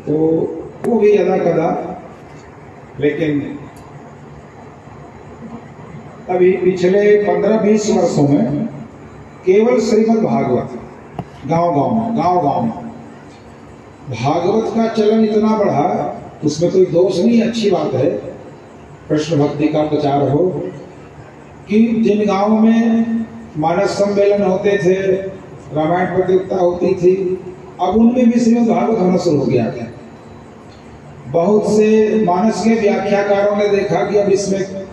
तो वो भी अदा कदा, लेकिन अभी पिछले 15-20 वर्षों में केवल श्रीमद् भागवत गांव में भागवत का चलन इतना बढ़ा, उसमें कोई दोष नहीं, अच्छी बात है, कृष्ण भक्ति का प्रचार हो। कि जिन गांवों में मानस सम्मेलन होते थे, रामायण प्रतियोगिता होती थी, अब उनमें भी श्रीमद् भागवत होना शुरू हो गया था। बहुत से मानस के व्याख्याकारों ने देखा कि अब इसमें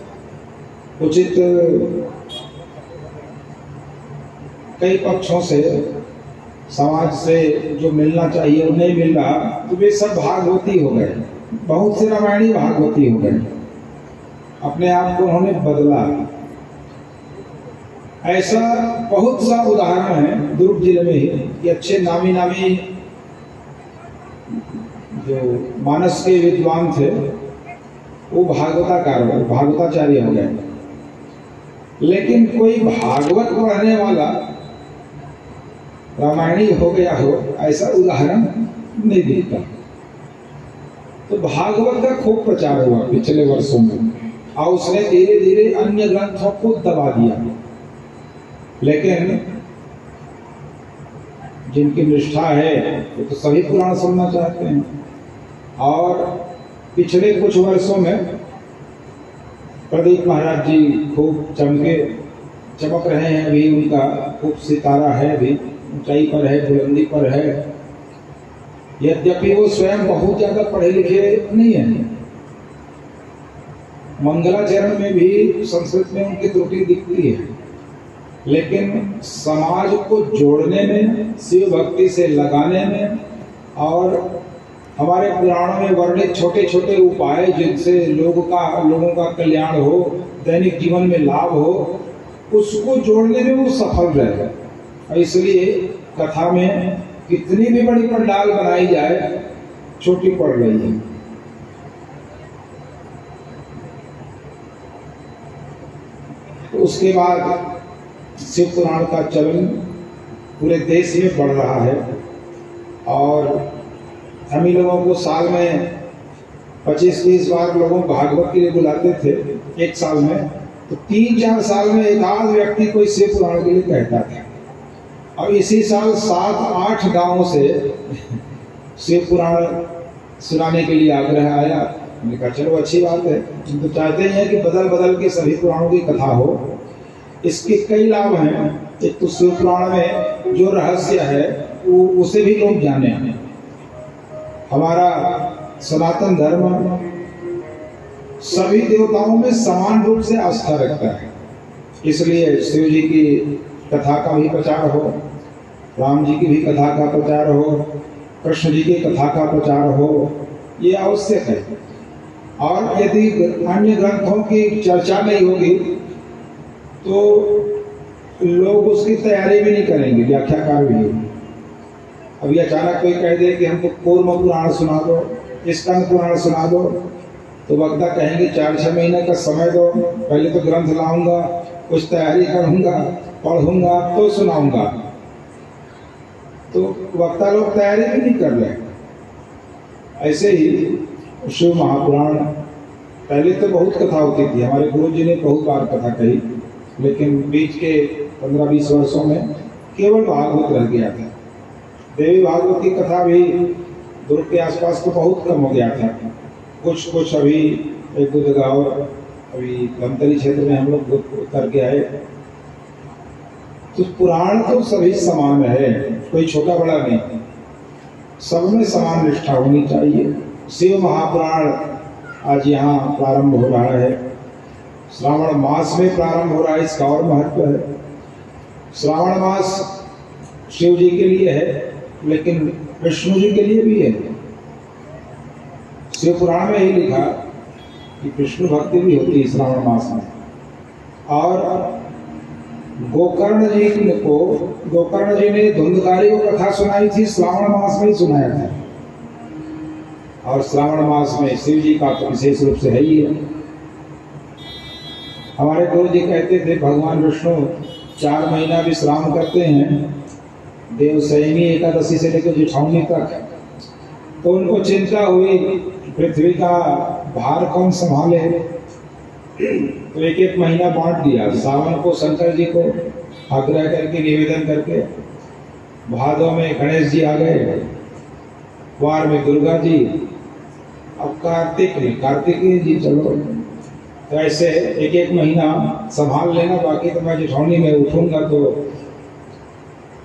उचित कई पक्षों से, समाज से जो मिलना चाहिए वो नहीं मिल रहा, तो वे सब भागवती हो गए, बहुत से रामायणी भागवती हो गए, अपने आप को उन्होंने बदला। ऐसा बहुत सा उदाहरण है दुर्ग जिले में ही कि अच्छे नामी जो मानस के विद्वान थे वो भागवताचार्य हो गए, लेकिन कोई भागवत पढ़ने वाला रामायणी हो गया हो ऐसा उदाहरण नहीं दिखता। तो भागवत का खूब प्रचार हुआ पिछले वर्षों में, और उसने धीरे धीरे अन्य ग्रंथों को दबा दिया। लेकिन जिनकी निष्ठा है वो तो सभी पुराण सुनना चाहते हैं, और पिछले कुछ वर्षों में प्रदीप महाराज जी खूब चमक रहे हैं, अभी उनका खूब सितारा है, अभी ऊंचाई पर है, बुलंदी पर है। यद्यपि वो स्वयं बहुत ज्यादा पढ़े लिखे नहीं है, मंगलाचरण में भी संस्कृत में उनकी त्रुटि दिखती है, लेकिन समाज को जोड़ने में, शिव भक्ति से लगाने में, और हमारे पुराणों में वर्णित छोटे छोटे उपाय जिनसे लोगों का कल्याण हो, दैनिक जीवन में लाभ हो, उसको जोड़ने में वो सफल रहे। और इसलिए कथा में कितनी भी बड़ी पंडाल बनाई जाए, छोटी पड़ रही है। तो उसके बाद शिव पुराण का चलन पूरे देश में बढ़ रहा है, और हम ही लोगों को साल में 25-30 बार लोगों को भागवत के लिए बुलाते थे एक साल में, तो 3-4 साल में एक आध व्यक्ति कोई शिव पुराण के लिए कहता था। और इसी साल 7-8 गांवों से शिव पुराण सुनाने के लिए आग्रह आया। मैंने कहा चलो अच्छी बात है, हम तो चाहते हैं कि बदल बदल के सभी पुराणों की कथा हो। इसके कई लाभ हैं। एक तो शिव पुराण में जो रहस्य है वो उसे भी लोग जाने। हमारा सनातन धर्म सभी देवताओं में समान रूप से आस्था रखता है, इसलिए शिव जी की कथा का भी प्रचार हो, राम जी की भी कथा का प्रचार हो, कृष्ण जी की कथा का प्रचार हो, ये आवश्यक है। और यदि अन्य ग्रंथों की चर्चा नहीं होगी तो लोग उसकी तैयारी भी नहीं करेंगे, व्याख्याकार भी। अभी अचानक कोई कह दे कि हमको कूर्म पुराण सुना दो, स्कंद पुराण सुना दो, तो वक्ता कहेंगे 4-6 महीने का समय दो, पहले तो ग्रंथ लाऊंगा, कुछ तैयारी करूंगा, पढ़ूंगा तो सुनाऊंगा। तो वक्ता लोग तैयारी भी नहीं कर रहे। ऐसे ही शिव महापुराण पहले तो बहुत कथा होती थी, हमारे गुरु जी ने बहुत बार कथा कही, लेकिन बीच के 15-20 वर्षों में केवल भागवत रह गया था। देवी भागवत की कथा भी दुर्ग के आसपास तो बहुत कम हो गया था। कुछ अभी 1-2 जगह और अभी धमतरी क्षेत्र में हम लोग करके आए। तो पुराण तो सभी समान है, कोई छोटा बड़ा नहीं, सब में समान निष्ठा होनी चाहिए। शिव महापुराण आज यहाँ प्रारंभ हो रहा है, श्रावण मास में प्रारंभ हो रहा है, इसका और महत्व है। श्रावण मास शिव जी के लिए है, लेकिन विष्णु जी के लिए भी है। शिव पुराण में ही लिखा कि विष्णु भक्ति भी होती है श्रावण मास में। और गोकर्ण जी ने धुंधकारी को कथा सुनाई थी, श्रावण मास में ही सुनाया था। और श्रावण मास में शिव जी का तो विशेष रूप से है ही है। हमारे गुरु जी कहते थे भगवान विष्णु 4 महीना विश्राम करते हैं, देवशयनी एकादशी से लेकर जेठावनी तक। तो उनको चिंता हुई पृथ्वी का भार कौन संभाले। तो एक एक महीना बांट दिया। सावन को शंकर जी को आग्रह करके निवेदन करके, भादों में गणेश जी आ गए, वार में दुर्गा जी, अब कार्तिक में कार्तिकेय जी चलो। तो ऐसे एक एक महीना संभाल लेना, बाकी तो मैं जेठौनी में उठूंगा। तो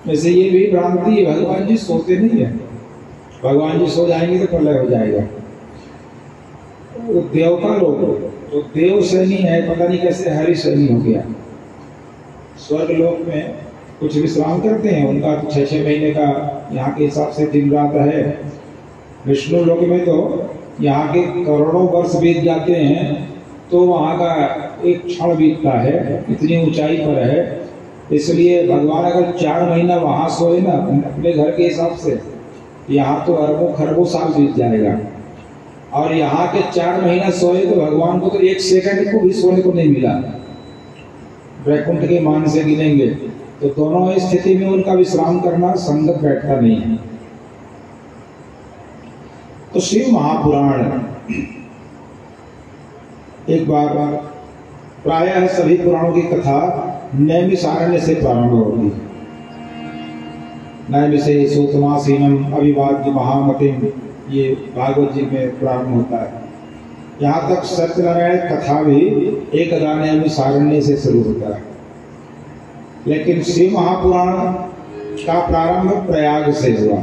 वैसे ये भी भ्रांति है, भगवान जी सोते नहीं है। भगवान जी सो जाएंगे तो प्रलय हो जाएगा। तो देवता लोग तो देव शैनी है, पता नहीं कैसे हरि शैनी हो गया। स्वर्ग लोक में कुछ विश्राम करते हैं, उनका 6-6 महीने का यहाँ के हिसाब से दिन रात है। विष्णु लोक में तो यहाँ के करोड़ों वर्ष बीत जाते हैं, तो वहाँ का एक क्षण बीतता है, इतनी ऊंचाई पर है। इसलिए भगवान अगर 4 महीना वहाँ सोए ना अपने घर के हिसाब से, यहाँ तो अरबों खरबों साल बीत जाएगा। और यहाँ के 4 महीना सोए तो भगवान को तो 1 सेकंड को भी सोने को नहीं मिला। वैकुंठ के मान से गिनेंगे तो दोनों स्थिति में उनका विश्राम करना संगत बैठता नहीं है। तो शिव महापुराण एक बार प्रायः सभी पुराणों की कथा नैमिषारण्य से प्रारंभ होगी। नैमिषे सूतमासीनम अभिवाद्य महामतिम, ये भागवत जी में प्रारंभ होता है। यहाँ तक सत्यनारायण कथा भी एक नैमिषारण्य से शुरू होता है। लेकिन शिव महापुराण का प्रारंभ प्रयाग से हुआ।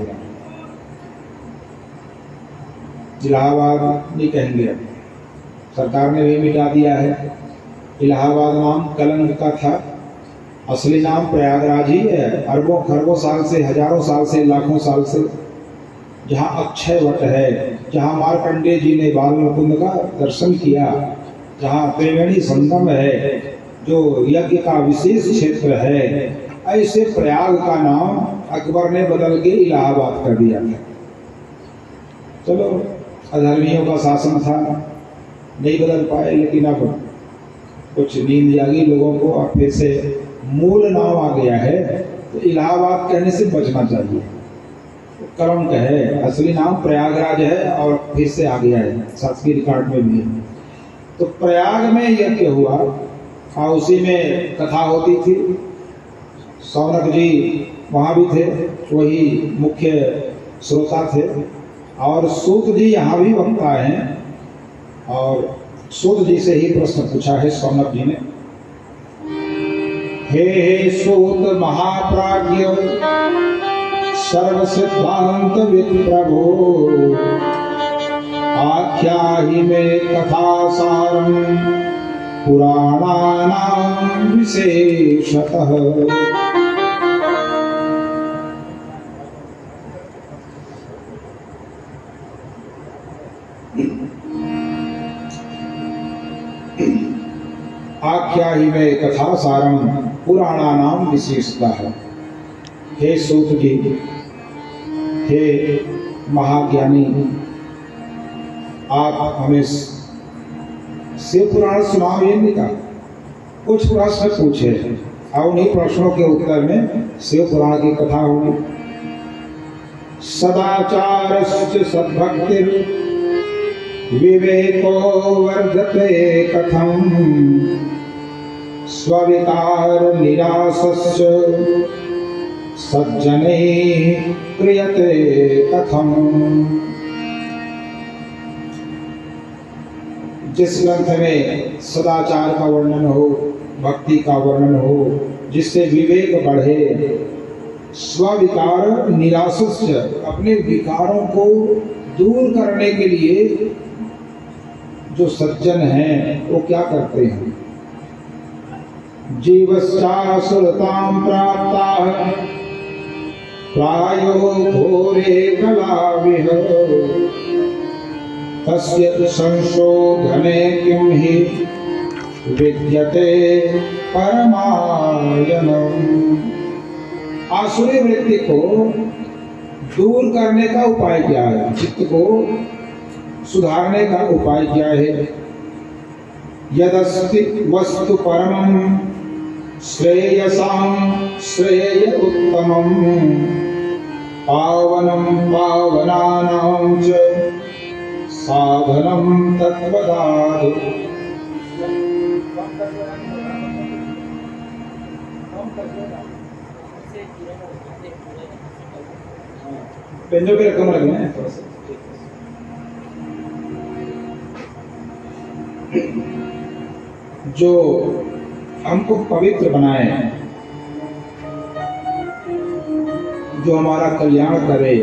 इलाहाबाद नहीं कहेंगे, सरकार ने भी मिटा दिया है। इलाहाबाद नाम कलंक का था, असली नाम प्रयागराज ही है। अरबों खरबों साल से, हजारों साल से, लाखों साल से जहाँ अक्षय वट है, जहाँ मार्कंडेय जी ने बाल मुकुंद का दर्शन किया, जहाँ त्रिवेणी संगम है, जो यज्ञ का विशेष क्षेत्र है, ऐसे प्रयाग का नाम अकबर ने बदल के इलाहाबाद कर दिया था। चलो, अधर्मियों का शासन था, नहीं बदल पाए, लेकिन अब कुछ नींद जागी लोगों को, अब फिर से मूल नाम आ गया है। तो इलाहाबाद कहने से बचना चाहिए, कलंक है। असली नाम प्रयागराज है और फिर से आ गया है, शासकीय रिकॉर्ड में भी है। तो प्रयाग में यज्ञ हुआ और उसी में कथा होती थी। सौनक जी वहाँ भी थे, वही मुख्य श्रोता थे। और सूत जी यहाँ भी वक्ता हैं, और सूत जी से ही प्रश्न पूछा है सौनक जी ने। हे सूत महाप्राज्ञ सर्वसिद्धांत विप्रभो, आख्याहि में कथा सारम पुराणानां विशेषतः। आख्याहि में कथा सारम पुराणानां विशेषतः। हे सूत जी, हे महाज्ञानी, आप हमें शिव पुराण सुनाइए। नहीं कहा, कुछ प्रश्न पूछे और उन्हीं प्रश्नों के उत्तर में शिव पुराण की कथा होगी। सदाचारस्य सद्भक्तिर विवेको वर्धते कथम, स्विकार निरासस्य सज्जने क्रियते कथम। जिस ग्रंथ में सदाचार का वर्णन हो, भक्ति का वर्णन हो, जिससे विवेक बढ़े, स्विकार निरासस्य, अपने विकारों को दूर करने के लिए जो सज्जन हैं वो क्या करते हैं। जीवश्चासुरतां प्राप्ताः प्रायो घोरे कलाविह, तस्य संशोधने किं हि विद्यते परमायनम्। आसुरी वृत्ति को दूर करने का उपाय क्या है, चित्त को सुधारने का उपाय क्या है। यदस्ति वस्तु परमं श्रेयसां श्रेय उत्तमं, पावनं पावनानां च साधनं तत्वदादु। व्यंजों के रकम लगे हैं थोड़ा सा। जो हमको पवित्र बनाए, जो हमारा कल्याण करे,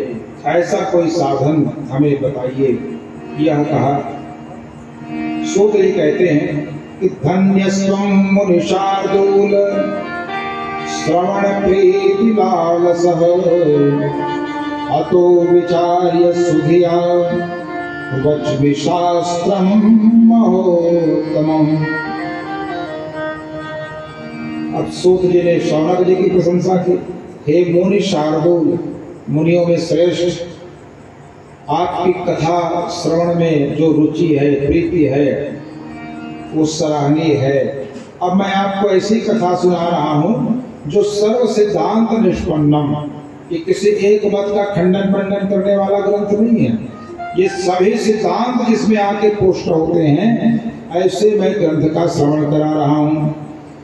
ऐसा कोई साधन हमें बताइए। यह कहा। सूत जी कहते हैं कि धन्यस्त्वं मुनिशार्दूल श्रवण प्रीति लालसः अतो विचार्य सुधिया वच्मि शास्त्रं महोत्तमम्। अब सूत जी ने शौनक जी की प्रशंसा की। हे मुनि शार्दूल, मुनियों में श्रेष्ठ, आपकी कथा श्रवण में जो रुचि है, प्रीति है, वो सराहनीय है। अब मैं आपको ऐसी कथा सुना रहा हूं जो सर्व सिद्धांत निष्पन्नम, ये किसी एक मत का खंडन मंडन करने वाला ग्रंथ नहीं है। ये सभी सिद्धांत जिसमें आके पुष्ट होते हैं, ऐसे मैं ग्रंथ का श्रवण करा रहा हूं।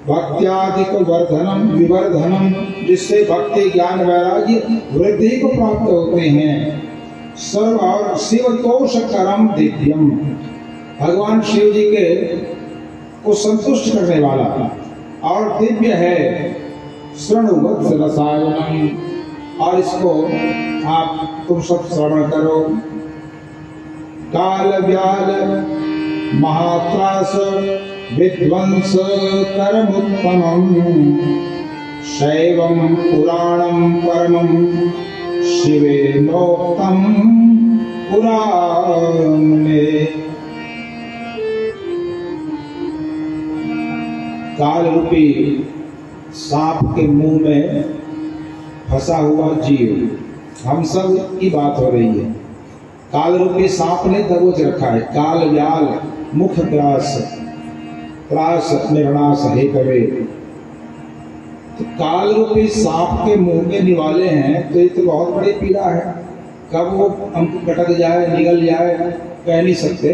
भक्त्यादिक वर्धनम विवर्धनम, जिससे भक्ति ज्ञान वैराग्य वृद्धि को प्राप्त होते हैं। सर्व और शिवतोष करम दिव्यम, भगवान शिव जी के को संतुष्ट करने वाला और दिव्य है। शृणुवत्स रसायनम, और इसको आप तुम सब श्रवण करो। काल व्याल महात्रास विध्वंस कर्मुत्तमम् शैवं पुराणं परमं शिवेनोक्तं पुराणे। काल रूपी सांप के मुंह में फंसा हुआ जीव, हम सब की बात हो रही है। काल रूपी सांप ने दबोच रखा है। काल व्याल मुख त्रास, त्रास निर्णास हे कवे। तो काल रूपी सांप के मुंह में निवाले हैं, तो ये तो बहुत बड़ी पीड़ा है। कब वो हमको कटक जाए, निगल जाए, कह नहीं सकते।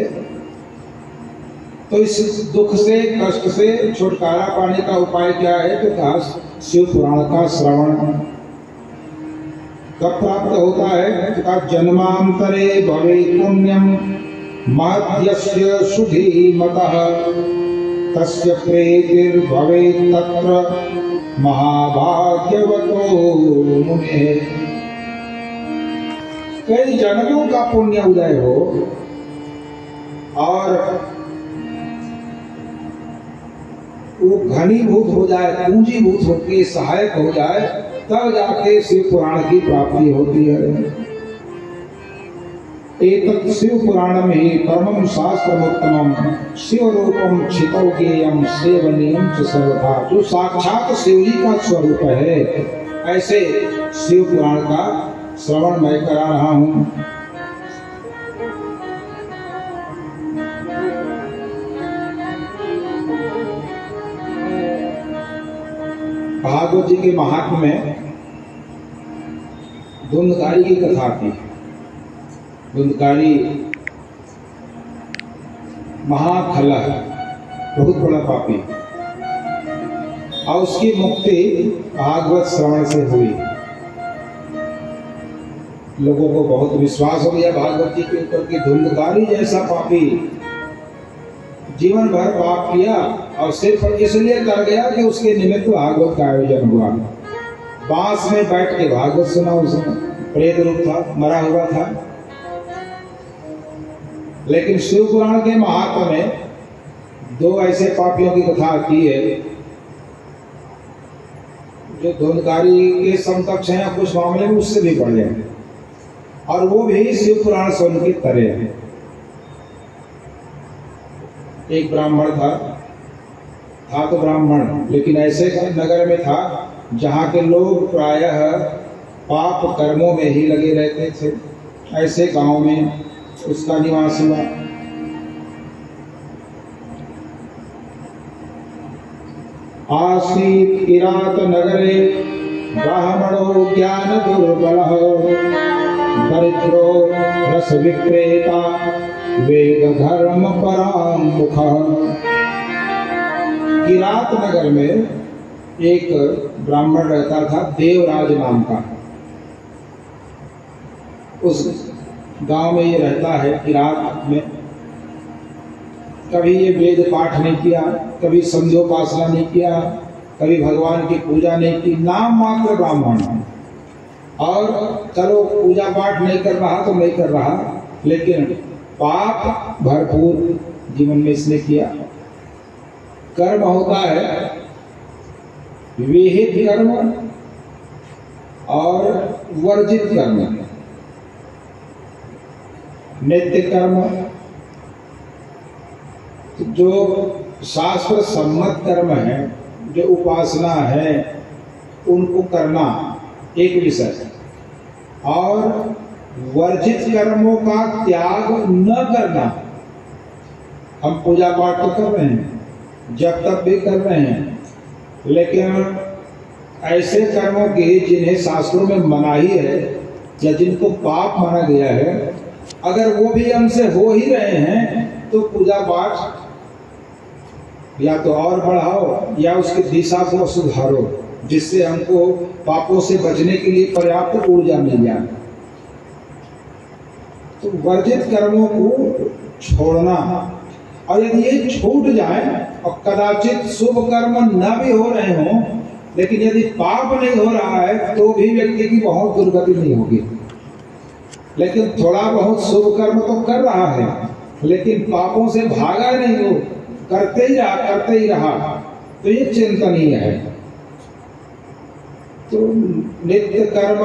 तो इस दुख से, कष्ट से छुटकारा पाने का उपाय क्या है? तो कहा शिव पुराण का श्रवण। कब प्राप्त होता है? तो कहा जन्मांतरे भवे पुण्यम महद्यस्य शुद्धि मतः तस्य प्रीतिर्भवे तत्र महाभाग्यवतो मुने। कई जन्मों का पुण्य उदय हो और वो घनीभूत हो जाए, पूंजीभूत होकर सहायक हो जाए, तब जाके शिव पुराण की प्राप्ति होती है। एतत् शिव पुराणम ही परमं शास्त्रमुत्तमं शिव रूपम क्षितौ ज्ञेयं सेवनीयं च सर्वथा। जो साक्षात शिव जी का स्वरूप है, ऐसे शिव पुराण का श्रवण मैं करा रहा हूँ। भागवत जी के महात्म्य में धुंधकारी की कथा थी। धुंधकारी महाखलह, बहुत बड़ा पापी, और उसकी मुक्ति भागवत श्रवण से हुई। लोगों को बहुत विश्वास हो गया भागवत जी के ऊपर कि धुंधकारी जैसा पापी जीवन भर पाप किया और सिर्फ इसलिए कर गया कि उसके निमित्त भागवत का आयोजन हुआ। बांस में बैठ के भागवत सुना उसने। प्रेत रूप था, मरा हुआ था। लेकिन शिव पुराण के महात्म्य में दो ऐसे पापियों की कथा आती है जो धुंधकारी के समकक्ष हैं, कुछ मामले में उससे भी बढ़े हैं, और वो भी शिव पुराण सुन के तरे हैं। एक ब्राह्मण था तो ब्राह्मण, लेकिन ऐसे नगर में था जहाँ के लोग प्रायः पाप कर्मों में ही लगे रहते थे। ऐसे गांव में उसका निवास हुआ। आसीत् किरात नगरे ब्राह्मणो ज्ञान दुर्बलः दरिद्रो रस विक्रेता वेद धर्म परामुखः। किरात नगर में एक ब्राह्मण रहता था, देवराज नाम का। उस गांव में ये रहता है किरात में। कभी ये वेद पाठ नहीं किया, कभी संध्योपासना नहीं किया, कभी भगवान की पूजा नहीं की, नाम मात्र ब्राह्मण। और चलो पूजा पाठ नहीं कर रहा तो नहीं कर रहा, लेकिन पाप भरपूर जीवन में इसने किया। कर्म होता है विहित कर्म और वर्जित कर्म। नित्य कर्म जो शास्त्र सम्मत कर्म है, जो उपासना है, उनको करना एक विषय, और वर्जित कर्मों का त्याग न करना। हम पूजा पाठ तो कर रहे हैं, जब तक भी कर रहे हैं, लेकिन ऐसे कर्मों की जिन्हें शास्त्रों में मनाही है या जिनको पाप माना गया है, अगर वो भी हमसे हो ही रहे हैं तो पूजा पाठ या तो और बढ़ाओ या उसकी दिशा को सुधारो, जिससे हमको पापों से बचने के लिए पर्याप्त ऊर्जा मिल जाए। तो वर्जित कर्मों को छोड़ना, और यदि ये छूट जाए और कदाचित शुभ कर्म न भी हो रहे हों, लेकिन यदि पाप नहीं हो रहा है तो भी व्यक्ति की बहुत दुर्गति नहीं होगी। लेकिन थोड़ा बहुत शुभ कर्म तो कर रहा है, लेकिन पापों से भागा नहीं, हो करते ही रहा, तो ये चिंतनीय है। तो नित्य कर्म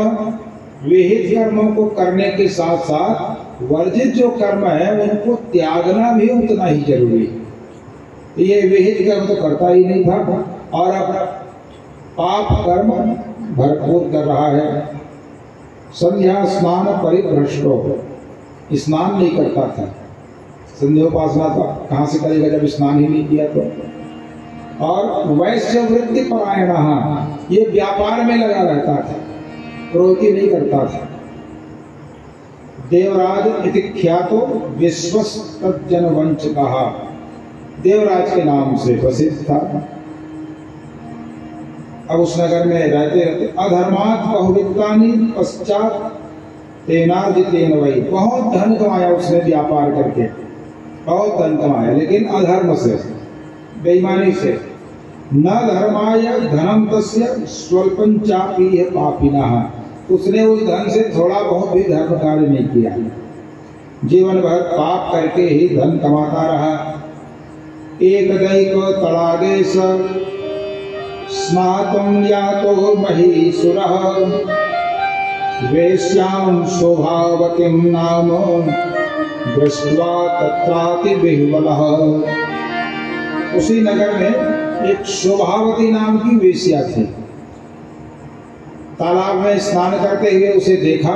विहित कर्मों को करने के साथ साथ वर्जित जो कर्म है उनको त्यागना भी उतना ही जरूरी है। ये विहित कर्म तो करता ही नहीं था और अब पाप कर्म भरपूर कर रहा है। संध्या स्नान परिभ्रष्टो, स्नान नहीं करता था, संध्योपासना तो कहाँ से करेगा जब स्नान ही नहीं किया तो। और वैश्य वृत्ति परायण, ये व्यापार में लगा रहता था, प्रोति नहीं करता था। देवराज इति ख्यातो विश्वस्तज्जन वंचकः, देवराज के नाम से प्रसिद्ध था। अब उस नगर में रहते रहते अधर्मात् बहुवित्तानि पश्चात तेनार्जितेन वै, बहुत धन कमाया उसने व्यापार करके, बहुत धन कमाया, लेकिन अधर्म से, बेईमानी से। न धर्माय धनम तस्य स्वल्पं चापि पापिनः, उसने उस धन से थोड़ा बहुत भी धर्म कार्य नहीं किया, जीवन भर पाप करके ही धन कमाता रहा। एक दैक तड़ागे स्नातुं यातो महीसुरः, वेश्यां शोभावतीं नाम दृष्ट्वा तत्राति बिह्वलः। उसी नगर में एक शोभावती नाम की वेश्या थी। तालाब में स्नान करते हुए उसे देखा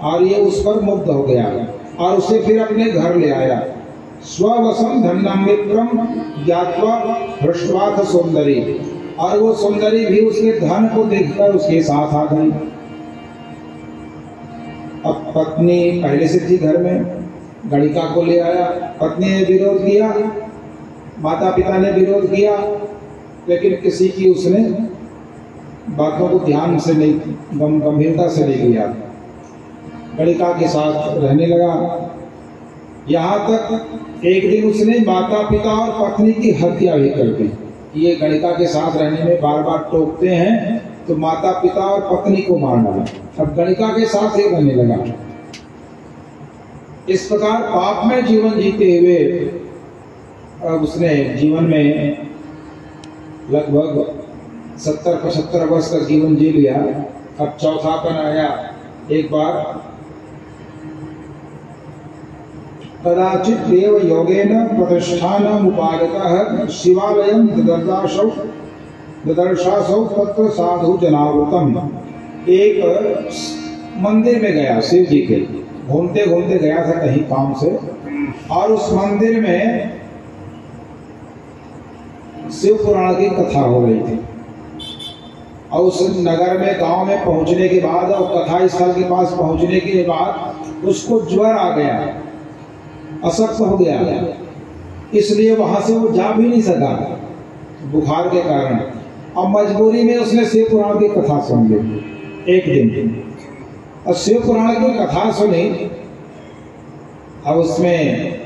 और ये उस पर मुग्ध हो गया और उसे फिर अपने घर ले आया। स्ववसम धन्यम विक्रम ज्ञात्वा हृष्टवाथ सौंदर्य, और वो सौंदर्य भी उसके धन को देखकर उसके साथ आ गई। अब पत्नी पहले से थी घर में, गणिका को ले आया। पत्नी ने विरोध किया, माता पिता ने विरोध किया, लेकिन किसी की उसने बातों को ध्यान से नहीं, गंभीरता से नहीं लिया। गणिका के साथ रहने लगा। यहाँ तक एक दिन उसने माता पिता और पत्नी की हत्या भी कर दी। ये गणिका के साथ रहने में बार बार टोकते हैं, तो माता पिता और पत्नी को मार डाला। अब गणिका के साथ ही रहने लगा। इस प्रकार पाप में जीवन जीते हुए अब उसने जीवन में लगभग 70-75 वर्ष तक जीवन जी लिया। अब चौथापन आया। एक बार कदाचित देव योगेन प्रतिष्ठानम उपागतः शिवालयं ददर्शासौ तत्र साधु जनावृतम। एक मंदिर में गया, शिव जी के, घूमते घूमते गया था कहीं काम से, और उस मंदिर में शिव पुराण की कथा हो रही थी। और उस नगर में गांव में पहुंचने के बाद और कथा स्थल के पास पहुंचने के बाद उसको ज्वर आ गया, अशक्त हो गया, इसलिए वहां से वो जा भी नहीं सका बुखार के कारण। अब मजबूरी में उसने शिव पुराण की कथा सुन ली एक दिन, और शिव पुराण की कथा सुनी। अब उसमें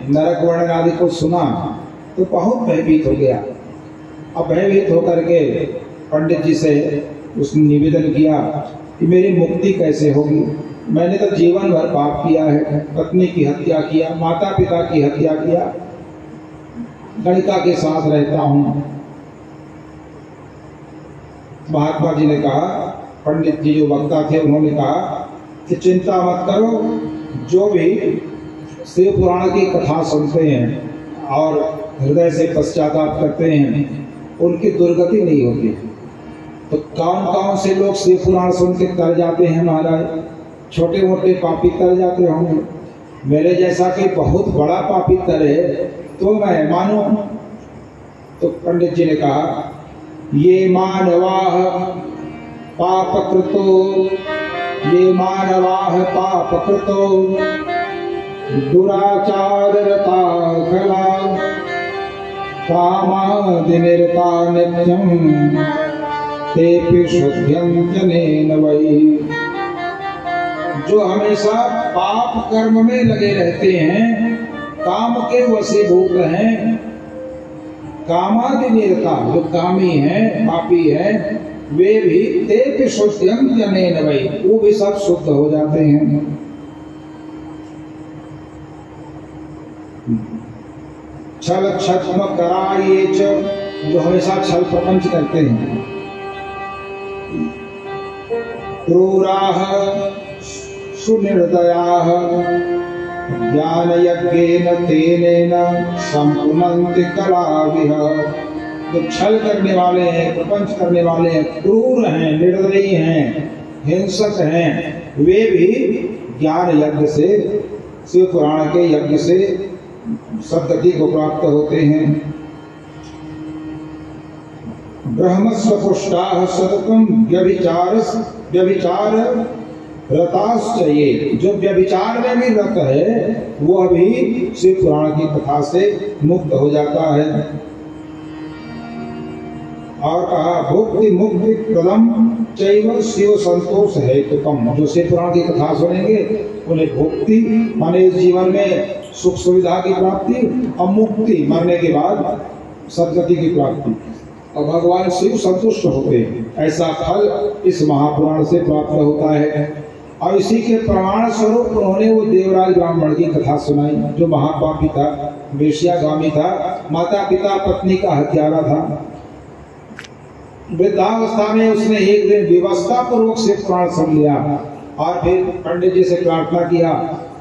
नरक वर्णन आदि को सुना तो बहुत भयभीत हो गया। अब भयभीत होकर के पंडित जी से उसने निवेदन किया कि मेरी मुक्ति कैसे होगी, मैंने तो जीवन भर पाप किया है, पत्नी की हत्या किया, माता पिता की हत्या किया, गणिका के साथ रहता हूं। महात्मा जी ने कहा, पंडित जी जो वक्ता थे उन्होंने कहा कि चिंता मत करो, जो भी शिव पुराण की कथा सुनते हैं और हृदय से पश्चाताप करते हैं उनकी दुर्गति नहीं होती। तो कौन कौन से लोग शिव पुराण सुन के तर जाते हैं महाराज, छोटे मोटे पापी तर जाते होंगे, मेरे जैसा कि बहुत बड़ा पापी तरे तो मैं मानो। तो पंडित जी ने कहा, ये मानवाह पाप कृतो, ये मानवाह पाप कृतो दुराचार रता खला कामादि निरता नित्यं तेपि शुद्ध्यन्त्यनेन वै। जो हमेशा पाप कर्म में लगे रहते हैं, काम के वशीभूत हैं, कामादि निरता जो कामी हैं, पापी हैं, वे भी तेपि शुद्ध्यन्त्यनेन वै, वो भी सब शुद्ध हो जाते हैं। छल छद्म कराये च, जो हमेशा छल प्रपंच करते हैं। क्रूराः सुनिर्दयाः ज्ञान यज्ञेन तेनेन संपुनन्ति कलाविह। जो छल करने वाले हैं, प्रपंच करने वाले हैं, क्रूर हैं, निर्दयी हैं, हिंसक हैं, वे भी ज्ञान यज्ञ से, शिव पुराण के यज्ञ से सद्गति को प्राप्त होते हैं। ब्रह्मस्वपुष्टाः सततं व्यभिचार रताश्चये, जो व्यभिचार में भी रत है वह भी शिव पुराण की कथा से मुक्त हो जाता है। और कहा, भुक्ति मुक्ति प्रदम चैव शिव संतोष है तुकम। जो शिव पुराण की कथा सुनेंगे उन्हें भुक्ति माने इस जीवन में सुख सुविधा की प्राप्ति, और मुक्ति मरने के बाद सद्गति की प्राप्ति, और भगवान शिव संतुष्ट होते हैं। ऐसा फल इस महापुराण से प्राप्त होता है। और इसी के प्रमाण स्वरूप उन्होंने वो देवराज ब्राह्मण की कथा सुनाई, जो महापापी था, वेश्यागामी था, माता पिता पत्नी का हत्यारा था। वृद्धावस्था में उसने एक दिन विवस्था पूर्वक शिव पुराण सुन लिया और फिर पंडित जी से प्रार्थना किया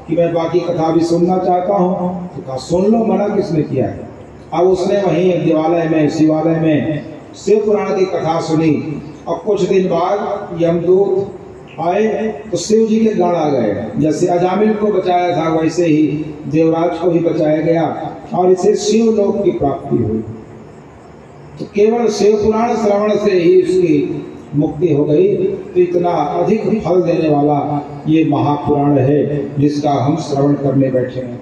कि मैं बाकी कथा भी सुनना चाहता हूँ। तो कहा, सुन लो, मना किसने किया है। अब उसने वहीं देवालय में, शिवालय में शिव पुराण की कथा सुनी। और कुछ दिन बाद यमदूत आए तो शिव जी के गण आ गए। जैसे अजामिल को बचाया था वैसे ही देवराज को भी बचाया गया और इसे शिव लोक की प्राप्ति हुई। तो केवल शिव पुराण श्रवण से ही उसकी मुक्ति हो गई। तो इतना अधिक फल देने वाला ये महापुराण है जिसका हम श्रवण करने बैठे हैं।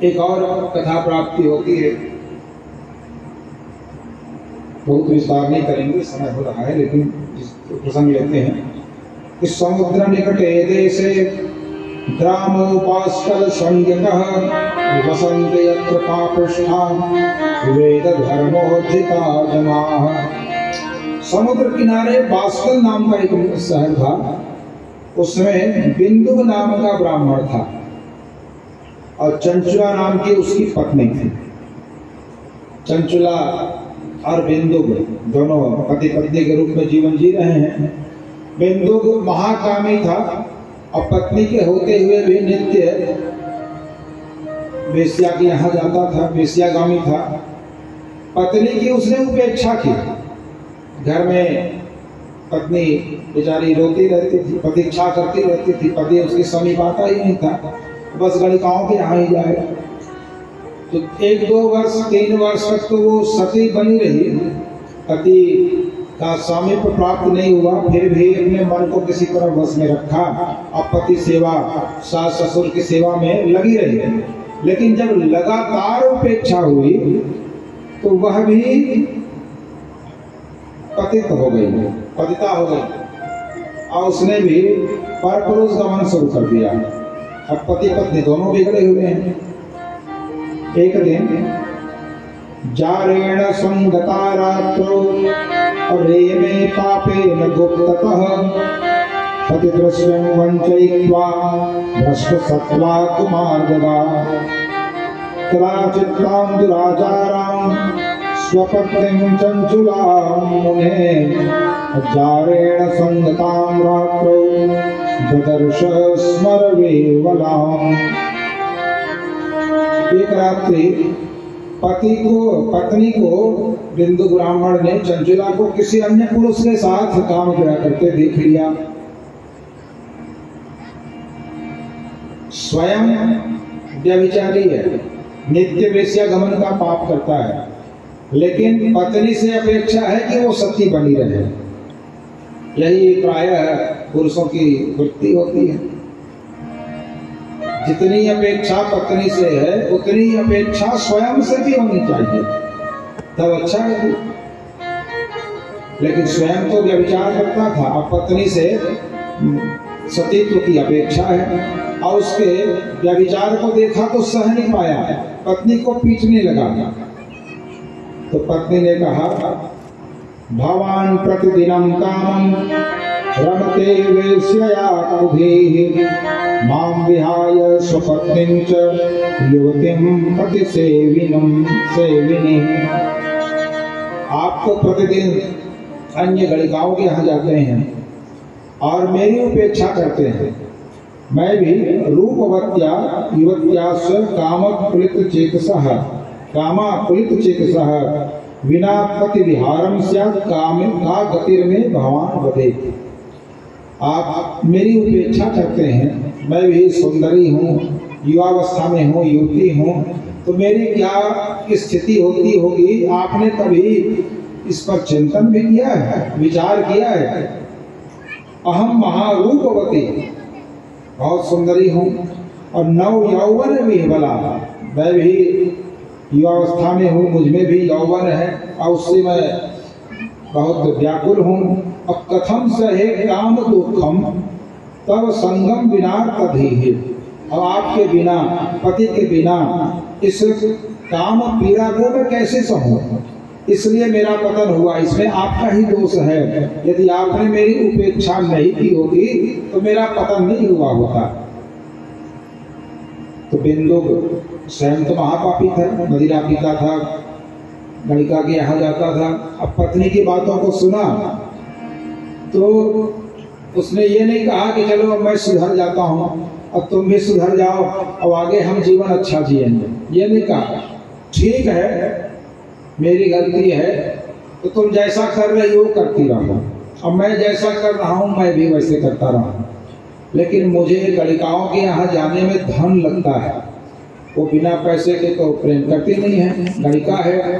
एक और कथा प्राप्ति होती है, बहुत विस्तार नहीं करेंगे, समय हो रहा है, लेकिन प्रसंग लेते हैं कि समुद्र निकटे देशे ग्रामोपास्कल संज्ञकः वसन्ते यत्र पापष्ठा वेद धर्मोद्धिता जनाः। समुद्र किनारे बास्कल नाम का एक शहर था। उसमें बिंदु नाम का ब्राह्मण था और चंचुला नाम की उसकी पत्नी थी। चंचुला और बिंदुक दोनों पति पत्नी के रूप में जीवन जी रहे हैं। बिंदुक महाकामी था और पत्नी के होते हुए भी नित्य वेश्या के यहाँ जाता था, वेश्यागामी था। पत्नी की उसने उपेक्षा की। घर में पत्नी बेचारी रोती रहती थी, प्रतीक्षा करती रहती थी, पति उसके समीप आता ही नहीं था, बस गणिकाओं के यहाँ ही जाए। तो 1-2 वर्ष 3 वर्ष तक तो वो सती बनी रही पति का सामीप्य प्राप्त नहीं हुआ, फिर भी अपने मन को किसी तरह वश में रखा। अब पति सेवा, सास ससुर की सेवा में लगी रही, लेकिन जब लगातार उपेक्षा हुई तो वह भी पतित हो गई, पतिता हो गई, और उसने भी परपुरुष गमन शुरू कर दिया। अब पति पत्नी दोनों बिगड़े हुए हैं। एक दिन जारेण संगता रात्रो रेमे पापेन गुप्ततः पतिदृश्यं वञ्चयित्वा भ्रष्टसत्त्वा कुमार्गदा कदाचित्तां दुराचारां स्वपत्नीं चञ्चुलां मुने जारेण संगतां रात्रौ ददर्श स्मरवेवलाम्। एक रात्रि पत्नी को बिंदु ब्राह्मण ने, चंचुला को, किसी अन्य पुरुष के साथ काम किया करते देख लिया। स्वयं व्यभिचारी है, नित्य वेश्यागमन का पाप करता है, लेकिन पत्नी से अपेक्षा है कि वो सती बनी रहे। यही प्रायः पुरुषों की वृत्ति होती है। जितनी अपेक्षा पत्नी से है उतनी अपेक्षा स्वयं से भी होनी चाहिए, तब अच्छा है। लेकिन स्वयं तो व्यभिचार करता था, अब पत्नी से सतीत्व की अपेक्षा है, और उसके व्यभिचार को देखा तो सह नहीं पाया, पत्नी को पीटने लगा। तो पत्नी ने कहा, भवान प्रतिदिनं कामं रमते वेश्यया कुधीः मां विहाय स्वपत्नीं च युवतीं प्रतिसेविनीं। आप तो प्रतिदिन अन्य गणिकाओं के यहाँ जाते हैं और मेरी उपेक्षा करते हैं। मैं भी रूपवत्या युवत्यास्य कामाकुलित चेतसः विना पति विहारम स्यात् कामे का गतिर्मे भवान वदेत्। आप मेरी उपेक्षा करते हैं, मैं भी सुंदरी हूँ, युवावस्था में हूँ, युवती हूँ, तो मेरी क्या स्थिति होती होगी, आपने कभी इस पर चिंतन भी किया है, विचार किया है? अहम महारूपवती, बहुत सुंदरी हूँ, और नव यौवन विह्वला, मैं भी युवावस्था में हूँ, मुझमें भी यौवन है, और उससे मैं बहुत व्याकुल हूँ। अब कथम सहे काम दुखम तब संगम बिना तभी। अब आपके बिना, पति के बिना इस काम पीड़ा को मैं कैसे सहूं? इसलिए मेरा पतन हुआ, इसमें आपका ही दोष है। यदि आपने मेरी उपेक्षा नहीं की होती तो मेरा पतन नहीं हुआ होता। तो बिंदु स्वयं तो महापापी था, मदिरा पीता था, गणिका के यहाँ जाता था। अब पत्नी की बातों को सुना तो उसने ये नहीं कहा कि चलो अब मैं सुधर जाता हूँ, अब तुम भी सुधर जाओ, अब आगे हम जीवन अच्छा जिएंगे, ये नहीं कहा। ठीक है, मेरी गलती है, तो तुम जैसा कर रही हो करती रहो, अब मैं जैसा कर रहा हूँ मैं भी वैसे करता रहा। लेकिन मुझे गणिकाओं के यहाँ जाने में धन लगता है, वो बिना पैसे के तो प्रेम करती नहीं है, गणिका है,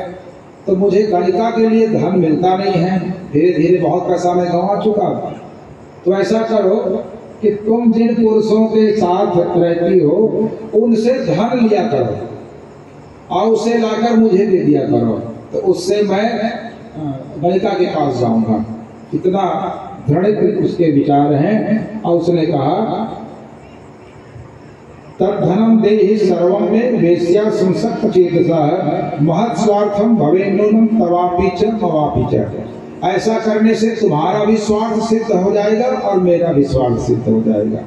तो मुझे गणिका के लिए धन मिलता नहीं है। धीरे धीरे बहुत पैसा मैं गंवा चुका। तो ऐसा करो कि तुम जिन पुरुषों के साथ रहती हो उनसे धन लिया करो और उसे लाकर मुझे दे दिया करो, तो उससे मैं गणिका के पास जाऊंगा। इतना दृढ़ उसके विचार हैं। और उसने कहा, तद्धनम देहि सर्वं में वेश्या संसक्त चेतसा महत् स्वार्थम भवेन्नूनं तवापि च मवापि च। ऐसा करने से तुम्हारा भी स्वार्थ सिद्ध हो जाएगा और मेरा भी स्वार्थ सिद्ध हो जाएगा।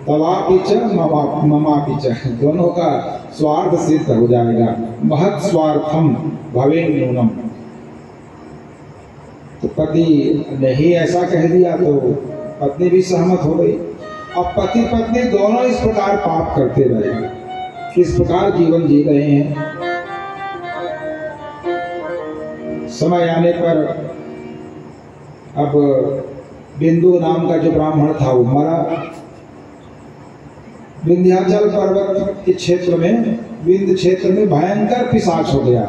तवापि च ममापि च, दोनों का स्वार्थ सिद्ध हो जाएगा। महत् स्वार्थम भवेन्नूनं। तो पति ने ही ऐसा कह दिया तो पत्नी भी सहमत हो गई। अब पति पत्नी दोनों इस प्रकार पाप करते रहे, इस प्रकार जीवन जी रहे हैं। समय आने पर अब बिंदु नाम का जो ब्राह्मण था वो मरा। विंध्याचल पर्वत के क्षेत्र में, विंध्य क्षेत्र में भयंकर पिशाच हो गया।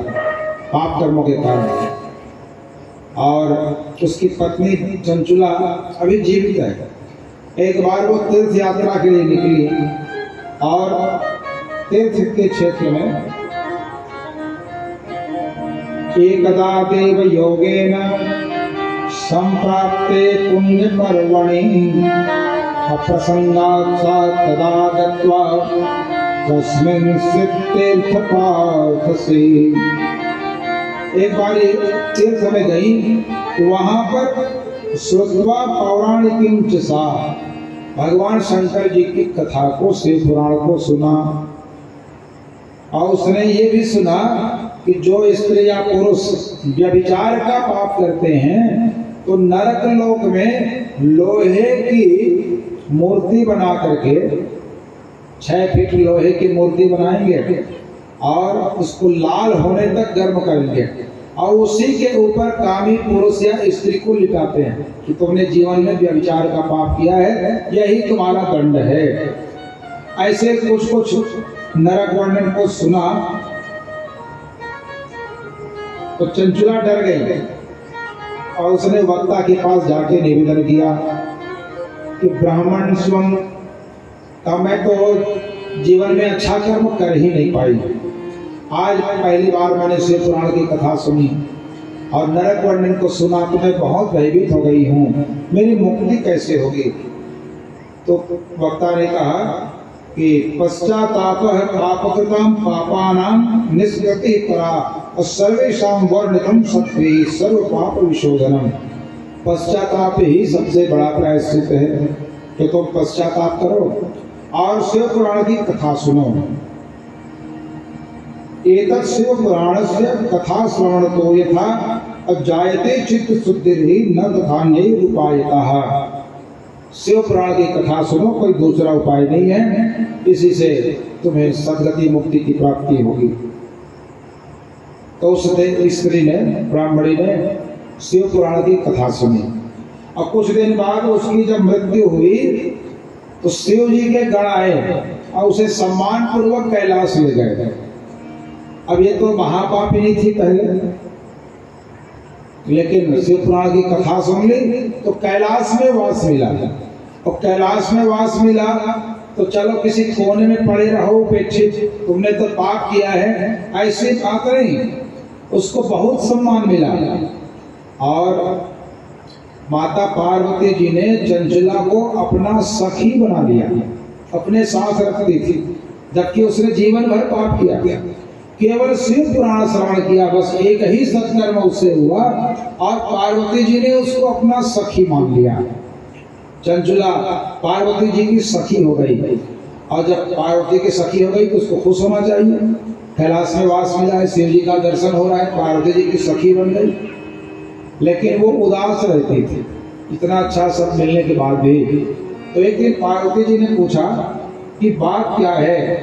पाप कर्मों के कारण। और उसकी पत्नी चंचुला अभी जीवित है। एक बार वो तीर्थ यात्रा के लिए निकली और तीर्थ के क्षेत्र में एकदा देव योगेन संप्राप्ते पुण्य पर्वणि अप्रसंगात् सा तदा गत्वा कस्मिंश्चित् तीर्थपाथसे। एक बार तीर्थ में गई, वहां पर श्रुत्वा पौराणिकीं च सा, भगवान शंकर जी की कथा को, शिव पुराण को सुना। और उसने ये भी सुना कि जो स्त्री या पुरुष व्यभिचार का पाप करते हैं तो नरक लोक में लोहे की मूर्ति बना करके 6 फीट लोहे की मूर्ति बनाएंगे और उसको लाल होने तक गर्म करेंगे और उसी के ऊपर कामी पुरुष या स्त्री को लिटाते हैं कि तुमने जीवन में व्यभिचार का पाप किया है, यही तुम्हारा दंड है। ऐसे कुछ कुछ नरक वर्णन को सुना तो चंचुला डर गई और उसने वक्ता के पास जाके निवेदन किया कि ब्राह्मण स्वयं का मैं तो जीवन में अच्छा कर्म कर ही नहीं पाई। आज पहली बार मैंने शिव पुराण की कथा सुनी और नरक वर्णन को सुना तो मैं बहुत भयभीत हो गई हूँ, मेरी मुक्ति कैसे होगी। तो वक्ता ने कहा कि पश्चाताप पापकृतां पापानां निष्कृति परा और सर्वेषां वर्णितं सत्त्वे सर्व पाप विशोधनम। पश्चाताप ही सबसे बड़ा प्रायश्चित है कि तुम पश्चाताप करो और शिव पुराण की कथा सुनो। एतत् शिव पुराणस्य कथा श्रवणतो यथा अजायते चित्त शुद्धिर्हि न तथा नैरुपायतः। शिव पुराण की कथा सुनो, कोई दूसरा उपाय नहीं है, इसी से तुम्हें सद्गति मुक्ति की प्राप्ति होगी। तो उस स्त्री ने, ब्राह्मणी ने शिव पुराण की कथा सुनी और कुछ दिन बाद उसकी जब मृत्यु हुई तो शिव जी के गण आए और उसे सम्मान पूर्वक कैलाश ले गए। अब ये तो महापापिनी थी पहले, लेकिन शिव पुराण की कथा सुन ली तो कैलाश में वास मिला। और कैलाश में वास मिला तो चलो किसी कोने में पड़े रहो उपेक्षित, तुमने तो पाप किया है, ऐसी बात नहीं, उसको बहुत सम्मान मिला। और माता पार्वती जी ने चंचला को अपना सखी बना लिया, अपने साथ रखती थी, जबकि उसने जीवन भर पाप किया। केवल शिव पुराण श्रवण किया, बस एक ही सत्कर्म उससे हुआ और पार्वती जी ने उसको अपना सखी मान लिया। चंचला पार्वती जी की सखी हो गई और जब पार्वती की सखी हो गई तो उसको खुश होना चाहिए, कैलाश में वास मिला है, शिव जी का दर्शन हो रहा है, पार्वती जी की सखी बन गई। लेकिन वो उदास रहती थी इतना अच्छा सब मिलने के बाद भी। तो एक दिन पार्वती जी ने पूछा कि बात क्या है,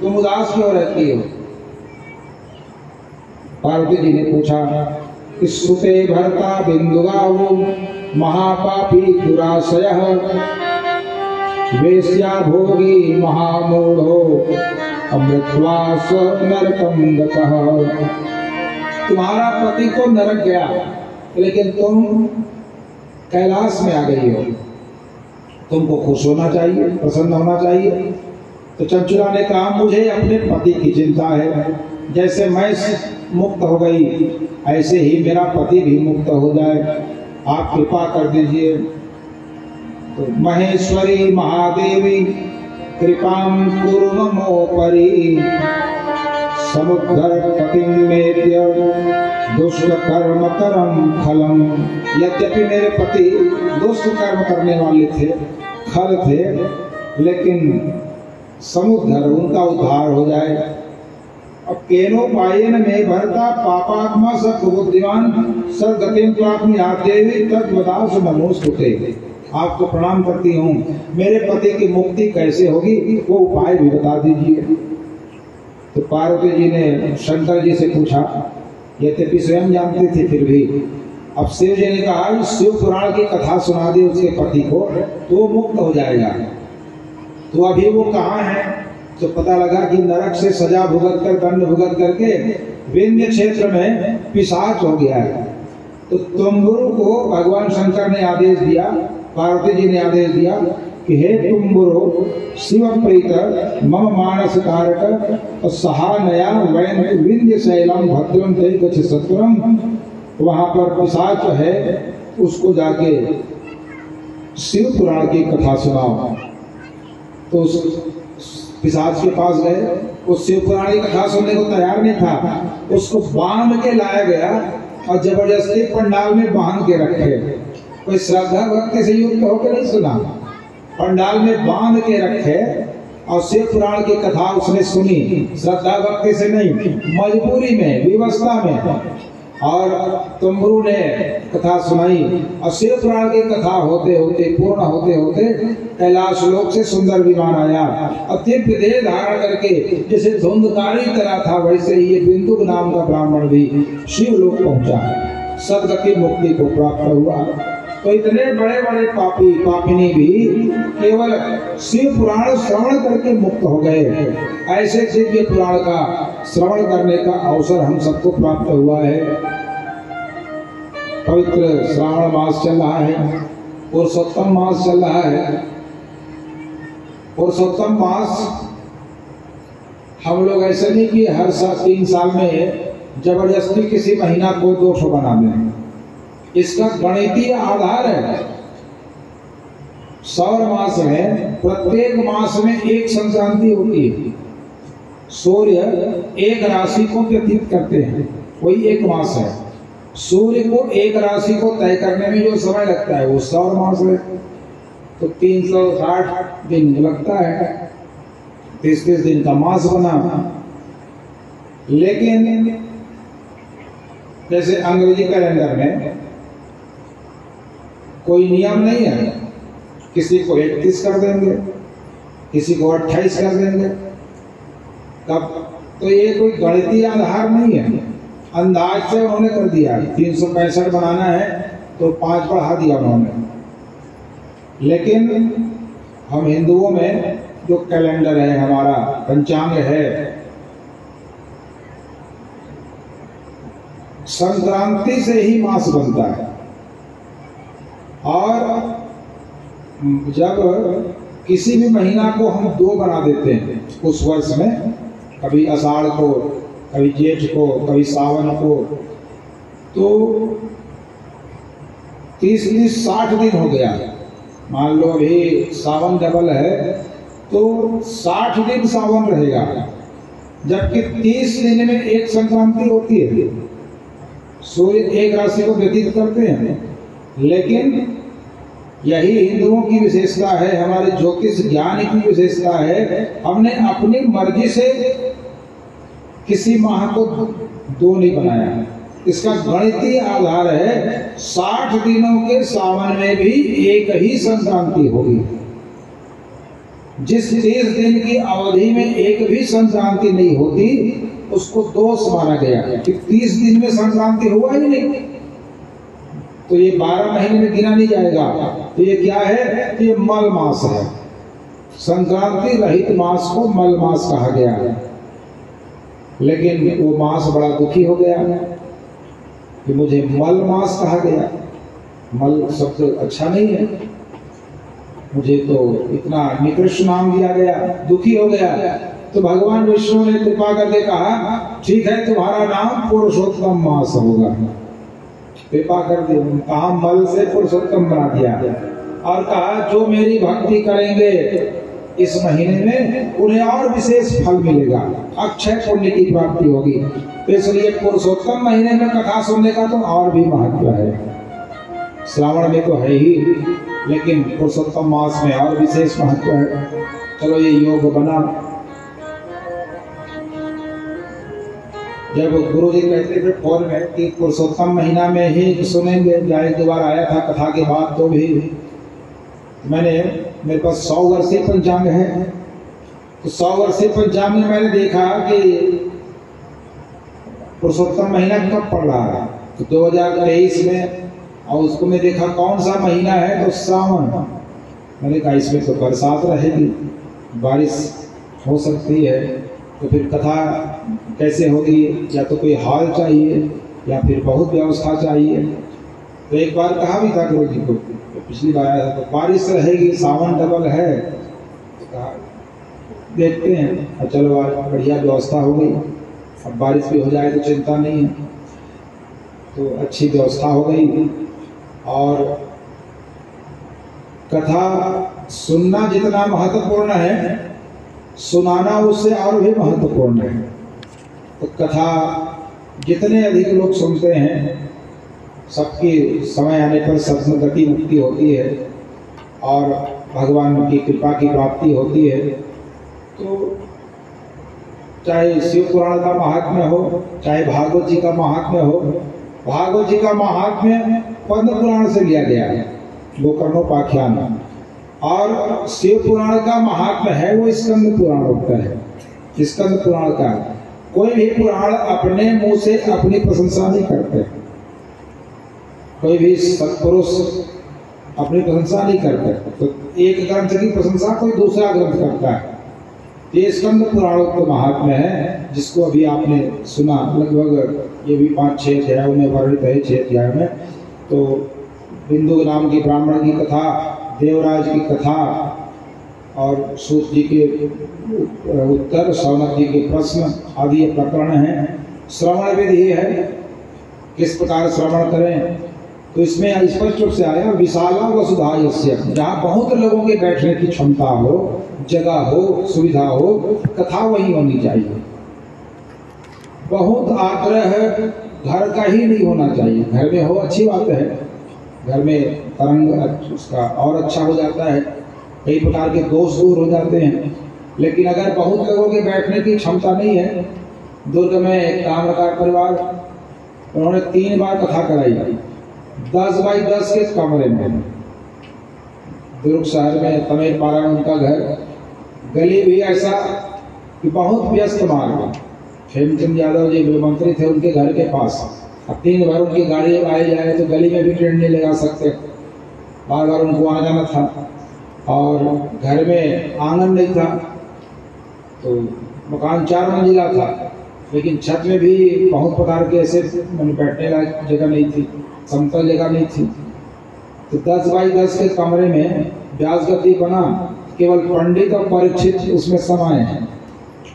तुम उदास क्यों रहती हो। पार्वती जी ने पूछा कि सुते भरता बिंदुगावो महापापी दुराशयः वेश्या भोगी महामूढ़ो अमृतवा नरकं गतः। तुम्हारा पति तो नरक गया लेकिन तुम कैलाश में आ गई हो, तुमको खुश होना चाहिए, प्रसन्न होना चाहिए। तो चंचुला ने कहा मुझे अपने पति की चिंता है, जैसे मैं मुक्त हो गई ऐसे ही मेरा पति भी मुक्त हो जाए, आप कृपा कर दीजिए। तो महेश्वरी महादेवी कृपां कुरु ममोपरि समुद्धर पतिं मेत्य दुष्ट कर्म करम फलम। यद्यपि मेरे पति दुष्ट कर्म करने वाले थे, खल थे, लेकिन समुद्धर उनका उद्धार हो जाए। अब केनोपायेन में भरता पापात्मा सब बुद्धिमान सद्गतिं प्राप्नुयात् देवी तद्वदासु नमोस्तुते। आपको प्रणाम करती हूँ, मेरे पति की मुक्ति कैसे होगी वो उपाय भी बता दीजिए। तो पार्वती जी ने शंकर जी से पूछा, यद्यपि स्वयं जानती थी फिर भी। अब शिव जी ने कहा शिव पुराण की कथा सुना दी उसके पति को तो वो मुक्त हो जाएगा। तो अभी वो कहाँ है, तो पता लगा कि नरक से सजा भुगत कर, दंड भुगत करके विंध्य क्षेत्र में पिशाच हो गया है। तो तुम्बुरु को भगवान शंकर ने आदेश दिया, पार्वती जी ने आदेश दिया कि हे तुम्बुरु शिव प्रीत मम मानस कारक सहानया वयं विंध्य शैलम भद्रम ते गच्छ सत्वरम। वहां पर पिशाच है, उसको जाके शिव पुराण की कथा सुनाओ। तो उस पिशाच के पास गए, उस शिव पुराण की कथा सुनने को तैयार नहीं था, उसको बांध के लाया गया और जबरदस्ती पंडाल में बांध के रखे। कोई श्रद्धा भक्ति से युक्त होकर नहीं सुना, पंडाल में बांध के रखे और शिव पुराण की कथा उसने सुनी, श्रद्धा भक्ति से नहीं, मजबूरी में, विवशता में। और तुम्बुरु ने कथा सुनाई और शिव पुराण की कथा होते होते, पूर्ण होते होते कैलाश लोक से सुंदर विमान आया और दिव्य देह धारण करके जैसे धुंधकारी तरह था, वैसे ही ये बिंदु नाम का ब्राह्मण भी शिव लोक पहुंचा, सदगति मुक्ति को प्राप्त हुआ। तो इतने बड़े बड़े पापी पापिनी भी केवल शिव पुराण श्रवण करके मुक्त हो गए। ऐसे दिव्य पुराण का श्रवण करने का अवसर हम सबको प्राप्त हुआ है। पवित्र श्रावण मास चल रहा है, पुरुषोत्तम मास चल रहा है। पुरुषोत्तम मास हम लोग ऐसे नहीं कि हर साल 3 साल में जबरदस्ती किसी महीना को 200 बना दें। इसका गणितीय आधार है। सौर मास में प्रत्येक मास में एक संक्रांति होती है। सूर्य एक राशि को व्यतीत करते हैं, वही एक मास है। सूर्य को एक राशि को तय करने में जो समय लगता है वो सौर मास है। तो 360 दिन लगता है, 30 दिन का मास बना। लेकिन जैसे अंग्रेजी कैलेंडर में कोई नियम नहीं है, किसी को 31 कर देंगे, किसी को 28 कर देंगे। तब तो ये कोई गणितीय आधार नहीं है, अंदाज से उन्होंने कर दिया। 365 बनाना है तो 5 बढ़ा दिया उन्होंने। लेकिन हम हिंदुओं में जो कैलेंडर है, हमारा पंचांग है, संक्रांति से ही मास बनता है। और जब किसी भी महीना को हम 2 बना देते हैं उस वर्ष में, कभी आषाढ़ को, कभी जेठ को, कभी सावन को, तो 30-60 दिन हो गया। मान लो अभी सावन डबल है तो 60 दिन सावन रहेगा, जबकि 30 दिन में एक संक्रांति होती है। सूर्य एक राशि को व्यतीत करते हैं। लेकिन यही हिंदुओं की विशेषता है, हमारे ज्योतिष ज्ञान की विशेषता है। हमने अपनी मर्जी से किसी माह को 2 नहीं बनाया है। इसका गणितीय आधार है 60 दिनों के सावन में भी एक ही संक्रांति होगी। जिस 30 दिन की अवधि में एक भी संक्रांति नहीं होती उसको दोष माना गया कि 30 दिन में संक्रांति हुआ ही नहीं, तो ये 12 महीने में गिना नहीं जाएगा। तो ये क्या है? ये मल मास है। संक्रांति रहित मास को मल मास कहा गया है। लेकिन वो मास बड़ा दुखी हो गया कि मुझे मल मास कहा गया। मल शब्द अच्छा नहीं है, मुझे तो इतना निकृष्ट नाम दिया गया, दुखी हो गया। तो भगवान विष्णु ने कृपा करके कहा ठीक है, तुम्हारा नाम पुरुषोत्तम मास होगा। कृपा कर दी, कहा मल से पुरुषोत्तम बना दिया और कहा जो मेरी भक्ति करेंगे इस महीने में उन्हें और विशेष फल मिलेगा, अक्षय पुण्य की प्राप्ति होगी। तो इसलिए पुरुषोत्तम महीने में कथा सुनने का तो और भी महत्व है। श्रावण में तो है ही, लेकिन पुरुषोत्तम मास में और विशेष महत्व है। चलो ये योग बना। जब गुरु जी कहते थे फोन में कि पुरुषोत्तम महीना में ही सुनेंगे, या एक 2 बार आया था कथा के बाद, तो भी मेरे पास 100 वर्षीय पंचांग है। तो 100 वर्षीय पंचांग में मैंने देखा कि पुरुषोत्तम महीना कब पड़ रहा है, तो 2023 में। और उसको मैं देखा कौन सा महीना है, तो सावन। मैंने कहा इसमें तो बरसात रहेगी, बारिश हो सकती है, तो फिर कथा कैसे होगी, या तो कोई हॉल चाहिए या फिर बहुत व्यवस्था चाहिए। तो एक बार कहा भी था गुरु जी को, तो पिछली बार आया था, तो बारिश रहेगी, सावन डबल है, तो कहा देखते हैं। और चलो बढ़िया व्यवस्था हो गई, अब बारिश भी हो जाए तो चिंता नहीं है। तो अच्छी व्यवस्था हो गई। और कथा सुनना जितना महत्वपूर्ण है, सुनाना उससे और भी महत्वपूर्ण है। तो कथा जितने अधिक लोग सुनते हैं, सबकी समय आने पर सत्संगति मुक्ति होती है और भगवान की कृपा की प्राप्ति होती है। तो चाहे शिव पुराण का महात्म्य हो, चाहे भागवत जी का महात्म्य हो, भागवत जी का महात्म्य पद्म पुराण से लिया गया है, गोकर्णोपाख्यान। और शिव पुराण का महात्म्य है वो स्कंद पुराण होता है। स्कंद पुराण का कोई भी पुराण अपने मुंह से अपनी प्रशंसा नहीं करते, कोई भी सत्पुरुष अपनी प्रशंसा नहीं करते। तो एक ग्रंथ की प्रशंसा कोई दूसरा ग्रंथ करता है। ये स्कंद पुराण का महात्म्य है, जिसको अभी आपने सुना। लगभग ये भी 5-6 अध्यायों में वर्णित है, 6 अध्याय में। तो बिंदु नाम की ब्राह्मण की कथा, देवराज की कथा, और सूत जी के उत्तर, सौनक जी के प्रश्न आदि ये प्रकरण हैं। श्रवण विधि है, किस प्रकार श्रवण करें। तो इसमें स्पष्ट रूप से आया विशाला वसुधा यस्य, जहाँ बहुत लोगों के बैठने की क्षमता हो, जगह हो, सुविधा हो, कथा वही होनी चाहिए। बहुत आग्रह घर का ही नहीं होना चाहिए। घर में हो अच्छी बात है, घर में तरंग उसका और अच्छा हो जाता है, कई प्रकार के दोष दूर हो जाते हैं। लेकिन अगर बहुत लोगों के बैठने की क्षमता नहीं है, दुर्ग में एक ताम्रकार परिवार, उन्होंने 3 बार कथा कराई 10 बाई 10 के कमरे में। दुर्ग शहर में तमेरपारा में उनका घर, गली भी ऐसा कि बहुत व्यस्त मार्ग। हेमचंद यादव जी गृह मंत्री थे, उनके घर के पास। अब 3 बार उनकी गाड़ी आई जाए तो गली में भी ट्रेन नहीं लगा सकते, बार बार उनको आना जाना था। और घर में आंगन नहीं था, तो मकान 4 मंजिला था, लेकिन छत में भी बहुत प्रकार के ऐसे बैठने लायक जगह नहीं थी, समतल जगह नहीं थी। तो 10 बाई 10 के कमरे में व्यास गति बना, केवल पंडित और परीक्षित उसमें समाये हैं।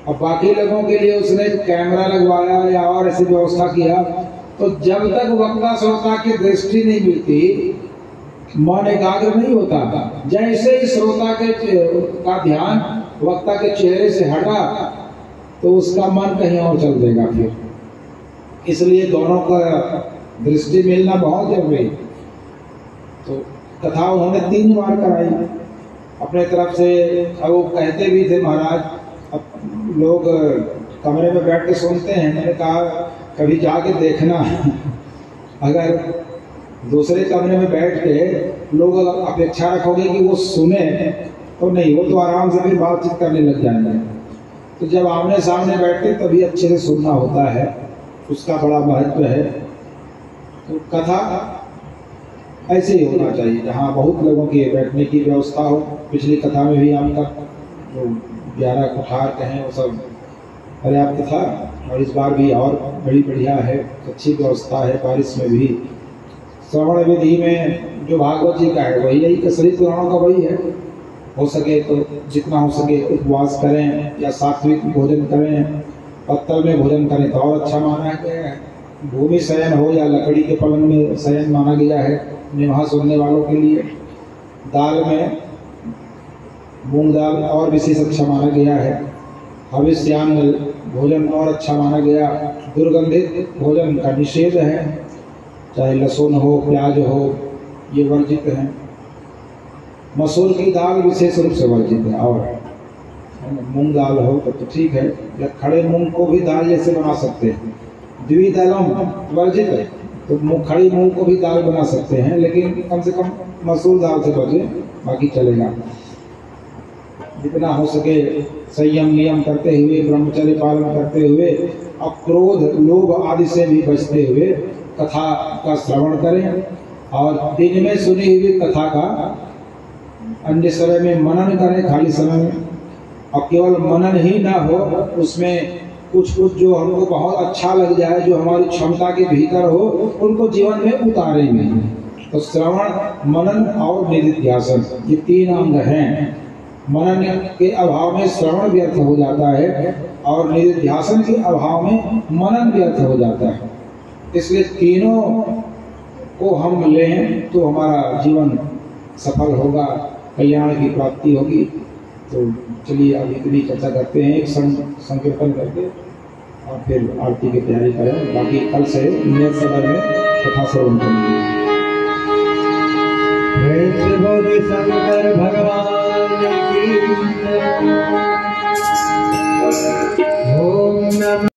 और बाकी लोगों के लिए उसने कैमरा लगवाया या और ऐसी व्यवस्था किया। तो जब तक वक्ता श्रोता की दृष्टि नहीं मिलती, मन एकाग्र नहीं होता। जैसे ही श्रोता का ध्यान वक्ता के चेहरे से हटा, तो उसका मन कहीं और चल देगा फिर। इसलिए दोनों का दृष्टि मिलना बहुत जरूरी। तो कथा उन्होंने 3 बार कराई अपने तरफ से। अब वो कहते भी थे, महाराज अब लोग कमरे में बैठ के सुनते हैं। मैंने कहा कभी जाके देखना, अगर दूसरे कमरे में बैठ के लोग अपेक्षा रखोगे कि वो सुने, तो नहीं, वो तो आराम से फिर बातचीत करने लग जाएंगे। तो जब आमने सामने बैठते तभी अच्छे से सुनना होता है, उसका बड़ा महत्व है। तो कथा ऐसे ही होना चाहिए, जहाँ बहुत लोगों की बैठने की व्यवस्था हो। पिछली कथा में भी आपका जो 11 कुठार कहें वो सब पर्याप्त था, और इस बार भी और बड़ी बढ़िया है, अच्छी व्यवस्था है। बारिश में भी श्रवण विधि में जो भागवत जी का है वही, यही केसरी पुराणों का वही है। हो सके तो जितना हो सके उपवास करें या सात्विक भोजन करें, पत्तल में भोजन करें तो और अच्छा माना गया है। भूमि शयन हो या लकड़ी के पलंग में शयन माना गया है निवाह सुनने वालों के लिए। दाल में मूंग दाल और विशेष अच्छा माना गया है। हविष्यान्न भोजन और अच्छा माना गया। दुर्गंधित भोजन का निषेध है, चाहे लहसुन हो, प्याज हो, ये वर्जित है। मसूर की दाल विशेष रूप से वर्जित है। और मूंग दाल हो तो ठीक है, या खड़े मूंग को भी दाल जैसे बना सकते हैं। द्विदलम वर्जित है, तो खड़ी मूंग को भी दाल बना सकते हैं, लेकिन कम से कम मसूर दाल से बचे, बाकी चलेगा। जितना हो सके संयम नियम करते हुए, ब्रह्मचर्य पालन करते हुए, और क्रोध लोभ आदि से भी बचते हुए कथा का श्रवण करें। और दिन में सुनी हुई कथा का अन्य समय में मनन करें, खाली समय में। और केवल मनन ही ना हो, उसमें कुछ कुछ जो हमको बहुत अच्छा लग जाए, जो हमारी क्षमता के भीतर हो, उनको जीवन में उतारेंगे। तो श्रवण, मनन और निधिध्यासन, ये 3 अंग हैं। मनन के अभाव में श्रवण व्यर्थ हो जाता है और निधिध्यासन के अभाव में मनन व्यर्थ हो जाता है। इसलिए तीनों को हम लें तो हमारा जीवन सफल होगा, कल्याण की प्राप्ति होगी। तो चलिए अब इतनी चर्चा करते हैं, एक संकीर्तन करके और फिर आरती की तैयारी करें। बाकी कल से नियत समय में कथा श्रवण करेंगे। शंकर भगवान की ओम नमः।